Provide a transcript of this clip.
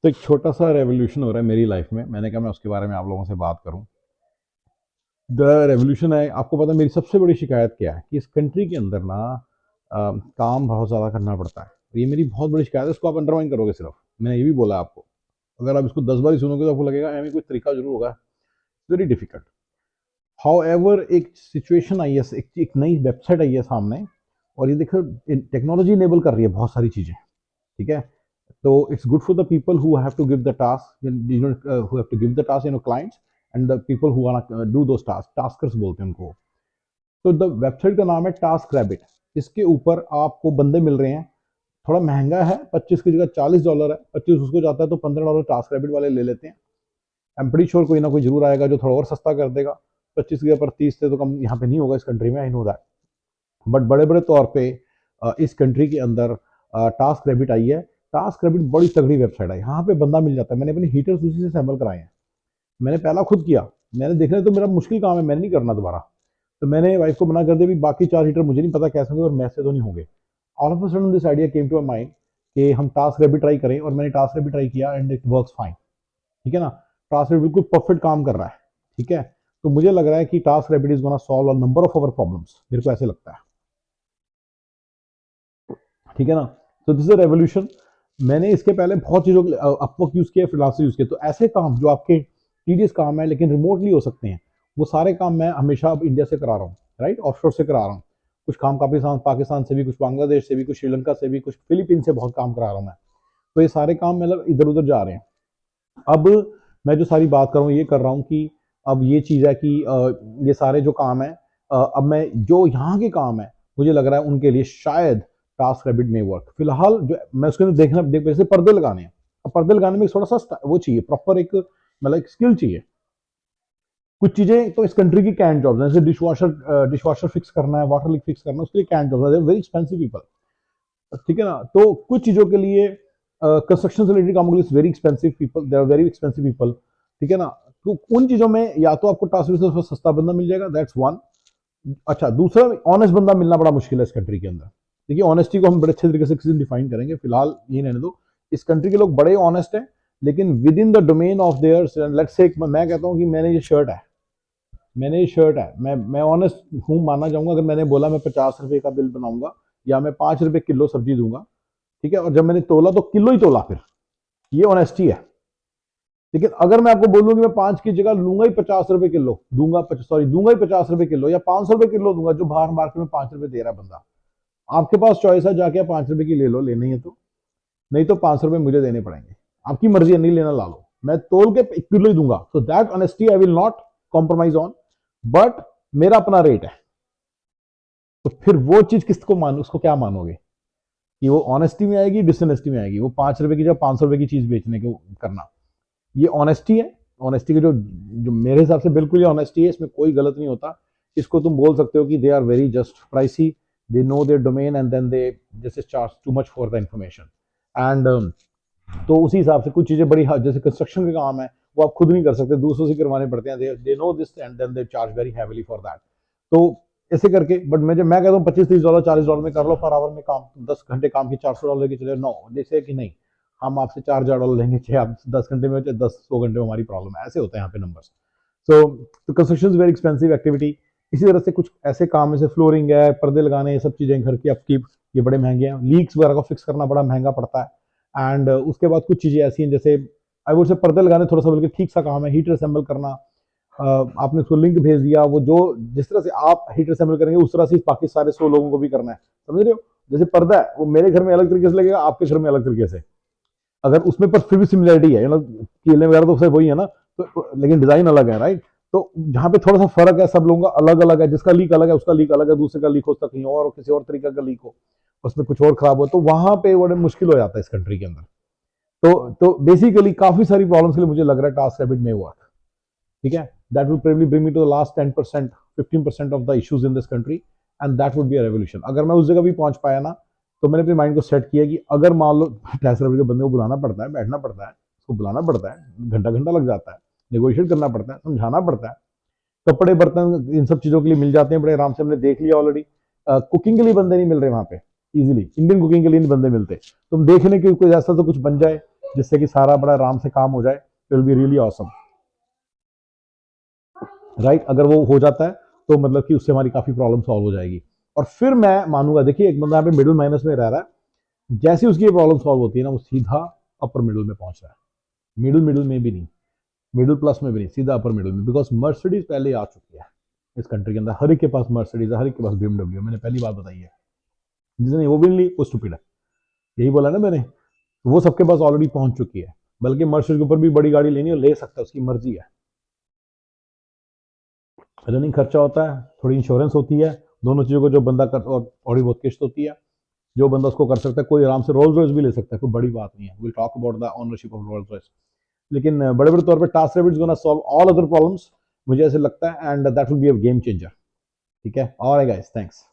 तो एक छोटा सा रेवोल्यूशन हो रहा है मेरी लाइफ में। मैंने कहा मैं उसके बारे में आप लोगों से बात करूं। द रेवोल्यूशन है, आपको पता है मेरी सबसे बड़ी शिकायत क्या है कि इस कंट्री के अंदर ना काम बहुत ज़्यादा करना पड़ता है। ये मेरी बहुत बड़ी शिकायत है, इसको आप अंडरमाइन करोगे सिर्फ। मैंने ये भी बोला आपको, अगर आप इसको 10 बार ही सुनोगे तो आपको लगेगा हमें कोई तरीका जरूर होगा। Very difficult. हाउ एवर एक सिचुएशन आई है, एक नई वेबसाइट आई है सामने, और ये देखो टेक्नोलॉजी इनेबल कर रही है बहुत सारी चीज़ें। ठीक है, तो it's good for the people who have to give the task, who have to give the task, clients, and the people who want to do those tasks, taskers बोलते हैं उनको। तो द वेबसाइट का नाम है टास्क रैबिट। इसके ऊपर आपको बंदे मिल रहे हैं, थोड़ा महंगा है, 25 की जगह $40 है, 25 उसको जाता है तो $15 टास्क रैबिट वाले ले लेते हैं। आई एम प्रीटी श्योर कोई ना कोई जरूर आएगा जो थोड़ा और सस्ता कर देगा। 25 की जगह पर 30 से तो कम यहाँ पे नहीं होगा इस कंट्री में, आई नो दैट। बट बड़े बड़े तौर पे इस कंट्री के अंदर टास्क रैबिट आई है। टास्क रैबिट बड़ी तगड़ी वेबसाइट है, यहाँ पे बंदा मिल जाता है। मैंने अपने हीटर्स उसी से असेंबल कराए हैं। मैंने पहला खुद किया, मैंने देखना तो मेरा मुश्किल काम है, मैंने नहीं करना दोबारा। तो मैंने वाइफ को मना कर दिया भी बाकी 4 हीटर मुझे नहीं पता कैसे होंगे और मैसे तो नहीं होंगे। All of a sudden this idea came to my mind कि हम टास्क रैबिट ट्राई करें, और मैंने टास्क रैबिट ट्राई किया एंड इट वर्क्स फाइन। ठीक है ना, टास्क रैबिट बिल्कुल परफेक्ट काम कर रहा है। ठीक है, तो मुझे लग रहा है कि task rabbit is gonna solve a number of our problems, मेरे को ऐसे लगता है। ठीक है ना, तो दिस इज रेवोल्यूशन। मैंने इसके पहले बहुत चीज़ों के लिए अपवर्क यूज़ किया, फ्रीलांसर यूज़ किया। तो ऐसे काम जो आपके टीडियस काम है लेकिन रिमोटली हो सकते हैं, वो सारे काम मैं हमेशा अब इंडिया से करा रहा हूँ, राइट, ऑफशोर से करा रहा हूँ। कुछ काम पाकिस्तान पाकिस्तान से भी, कुछ बांग्लादेश से भी, कुछ श्रीलंका से भी, कुछ फिलीपीन से बहुत काम करा रहा हूँ मैं। तो ये सारे काम मतलब इधर उधर जा रहे हैं। अब मैं जो सारी बात कर रहा हूँ ये कर रहा हूँ कि अब ये चीज़ है कि ये सारे जो काम है, अब मैं जो यहाँ के काम है मुझे लग रहा है उनके लिए शायद टास्क रैबिट में वर्क। फिलहाल जो मैं उसके अंदर देखना देख जैसे पर्दे लगाने हैं। अब पर्दे लगाने में थोड़ा सा वो चाहिए, प्रॉपर एक मतलब एक स्किल चाहिए। कुछ चीजें तो इस कंट्री की कैन जॉब्स हैं, जैसे डिश वॉशर फिक्स करना है, वाटर लीक फिक्स करना है, उसके लिए कैन जॉब्स है, वेरी एक्सपेंसिव पीपल। ठीक है ना, तो कुछ चीजों के लिए कंस्ट्रक्शन से रिलेटेड कामों के लिए very expensive people, they are very expensive people. ठीक है ना, तो उन चीजों में या तो आपको टास्क से सस्ता बंदा मिल जाएगा, दैट्स वन। अच्छा, दूसरा, ऑनेस्ट बंदा मिलना बड़ा मुश्किल है इस कंट्री के अंदर। देखिए, ऑनेस्टी को हम बड़े अच्छे तरीके से किसी दिन डिफाइन करेंगे, फिलहाल ये रहने दो। इस कंट्री के लोग बड़े ऑनेस्ट हैं, लेकिन with in the domain of their, let's say मैं कहता हूँ कि मैंने ये शर्ट है, मैं ऑनेस्ट हूँ, मानना चाहूंगा। अगर मैंने बोला मैं 50 रुपए का बिल बनाऊंगा या मैं 5 रुपए किलो सब्जी दूंगा, ठीक है, और जब मैंने तोला तो किलो ही तोला, फिर ये ऑनेस्टी है। लेकिन अगर मैं आपको बोलूं कि मैं 5 की जगह लूंगा ही 50 रुपए किलो दूंगा, सॉरी दूंगा ही 50 रुपए किलो या 500 रुपए किलो दूंगा, जो बाहर मार्केट में 5 रुपए दे रहा है बंदा, आपके पास चॉइस है, जाके 5 रुपए की ले लो, लेनी है तो, नहीं तो 500 रुपए मुझे देने पड़ेंगे। आपकी मर्जी है, नहीं लेना ला लो, मैं तोल के 1 किलो ही दूंगा। So that honesty I will not compromise on, but मेरा अपना रेट है। तो फिर वो चीज किसको मान, उसको क्या मानोगे कि वो ऑनेस्टी में आएगी, डिसऑनेस्टी में आएगी? वो 5 रुपए की जब 500 रुपए की चीज बेचने को करना, ये ऑनेस्टी है। ऑनेस्टी की जो जो मेरे हिसाब से बिल्कुल ये ऑनेस्टी है, इसमें कोई गलत नहीं होता। इसको तुम बोल सकते हो कि they are very just pricey, they know their domain and then they just charge too much for the information. And तो उसी हिसाब से कुछ चीज़ें बड़ी जैसे कंस्ट्रक्शन के काम है, वो आप खुद नहीं कर सकते, दूसरों से करवाने पड़ते हैं। They know this and then they charge very heavily for that. तो ऐसे करके, बट मैं कहता हूँ $25-30 $40 में कर लो पर आवर में काम, 10 घंटे काम की $400 की चले, नो, जैसे कि नहीं, हम आपसे $4,000 लेंगे, चाहे आप 10 घंटे में, चाहे 10-100 घंटे में, हमारी प्रॉब्लम है। ऐसे होते हैं यहाँ पे नंबर्स। तो construction is very expensive activity. इसी तरह से कुछ ऐसे काम जैसे फ्लोरिंग है, पर्दे लगाने, ये सब चीज़ें घर की अपकीप, ये बड़े महंगे हैं। लीक्स वगैरह को फिक्स करना बड़ा महंगा पड़ता है। एंड उसके बाद कुछ चीज़ें ऐसी हैं जैसे आई वुड से पर्दे लगाने थोड़ा सा बल्कि ठीक सा काम है, हीटर असेंबल करना। आपने उसको लिंक भेज दिया, वो जो जिस तरह से आप हीटर असेंबल करेंगे उस तरह से बाकी सारे 100 लोगों को भी करना है, समझ रहे हो? जैसे पर्दा है, वो मेरे घर में अलग तरीके से लगेगा, आपके घर में अलग तरीके से, अगर उसमें पर फिर भी सिमिलरिटी है, मतलब कीले वगैरह तो वही है ना, तो लेकिन डिजाइन अलग है, राइट? तो जहाँ पे थोड़ा सा फर्क है, सब लोगों का अलग अलग है, जिसका लीक अलग है उसका लीक अलग है, दूसरे का लीक हो सकता कहीं और किसी और तरीके का लीक हो, उसमें कुछ और खराब हो, तो वहां पे बड़े मुश्किल हो जाता है इस कंट्री के अंदर। तो बेसिकली काफी सारी प्रॉब्लम्स के लिए मुझे लग रहा है टास्क रैबिट में वर्क। ठीक है, that will probably bring me to the last 10% 15% of the issues in this country, and that would be a revolution. अगर मैं उस जगह भी पहुंच पाया ना, तो मैंने अपने माइंड को सेट किया कि अगर मान लो टैक्स रेवेन्यू के बंदे को बुलाना पड़ता है, बैठना पड़ता है, उसको बुलाना पड़ता है, घंटा घंटा लग जाता है, नेगोशिएट करना पड़ता है, समझाना पड़ता है, कपड़े बर्तन इन सब चीज़ों के लिए मिल जाते हैं बड़े आराम से, हमने देख लिया ऑलरेडी। कुकिंग के लिए बंदे नहीं मिल रहे वहाँ पे इजीली, इंडियन कुकिंग के लिए नहीं बंदे मिलते। तुम देख लें कि कोई ऐसा तो कुछ बन जाए जिससे कि सारा बड़ा आराम से काम हो जाए, it will be really awesome, right. अगर वो हो जाता है तो मतलब कि उससे हमारी काफ़ी प्रॉब्लम सॉल्व हो जाएगी। और फिर मैं मानूंगा, देखिए एक बंदा यहाँ पे मिडिल माइनस में रह रहा है, जैसे उसकी प्रॉब्लम सॉल्व होती है ना, वो सीधा अपर मिडिल में पहुंच रहा है। मिडिल मिडिल में भी नहीं, मिडिल प्लस में भी नहीं, सीधा अपर मिडिल में, बिकॉज मर्सिडीज पहले आ चुकी है इस कंट्री के अंदर। हर एक के पास मर्सिडीज है, हर एक के पास बीएमडब्ल्यू। मैंने पहली बात बताई है, जिसने वो भी नहीं ली वो स्टूपिड है, यही बोला ना मैंने। वो सबके पास ऑलरेडी पहुंच चुकी है, बल्कि मर्सिडीज के ऊपर भी बड़ी गाड़ी लेनी हो ले सकता है, उसकी मर्जी है। रनिंग खर्चा होता है, थोड़ी इंश्योरेंस होती है, दोनों चीज़ों को जो बंदा कर, और थोड़ी बहुत किस्त होती है, जो बंदा उसको कर सकता है। कोई आराम से रोल्स रॉयस भी ले सकता है, कोई बड़ी बात नहीं है। Will talk about the ownership of Rolls Royce. लेकिन बड़े बड़े तौर पे task rabbit is gonna solve all other problems, मुझे ऐसे लगता है, and that will be a game changer. ठीक है, और गाइस थैंक्स।